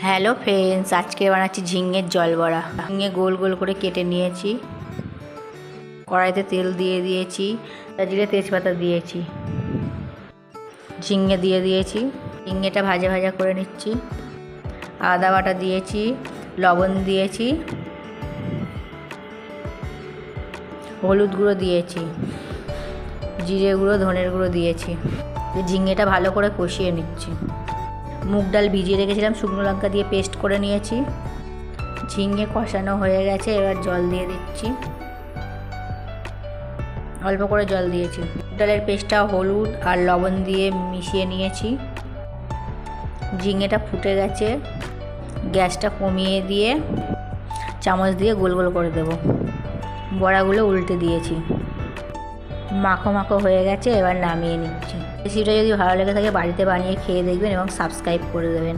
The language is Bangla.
হ্যালো ফ্রেন্ডস, আজকে বানাচ্ছি ঝিঙের জল বড়া। ঝিঙে গোল গোল করে কেটে নিয়েছি, কড়াইতে তেল দিয়ে দিয়েছি, জিরে তেজপাতা দিয়েছি, ঝিঙে দিয়ে দিয়েছি। ঝিঙেটা ভাজা ভাজা করে নিচ্ছি। আদা বাটা দিয়েছি, লবণ দিয়েছি, হলুদ গুঁড়ো দিয়েছি, জিরে গুঁড়ো ধনের গুঁড়ো দিয়েছি। ঝিঙেটা ভালো করে কষিয়ে নিচ্ছি। মুগ ডাল ভিজিয়ে রেখেছিলাম, শুকনো লঙ্কা দিয়ে পেস্ট করে নিয়েছি। ঝিঙে কষানো হয়ে গেছে, এবার জল দিয়ে দিচ্ছি। অল্প করে জল দিয়েছি। মুগ ডালের পেস্টটা হলুদ আর লবণ দিয়ে মিশিয়ে নিয়েছি। ঝিঙেটা ফুটে গেছে, গ্যাসটা কমিয়ে দিয়ে চামচ দিয়ে গোল গোল করে দেব। বড়াগুলো উল্টে দিয়েছি, মাখো মাখো হয়ে গেছে, এবার নামিয়ে নিচ্ছি। রেসিপিটা যদি ভালো লেগে থাকে বাড়িতে বানিয়ে খেয়ে দেখবেন এবং সাবস্ক্রাইব করে দেবেন।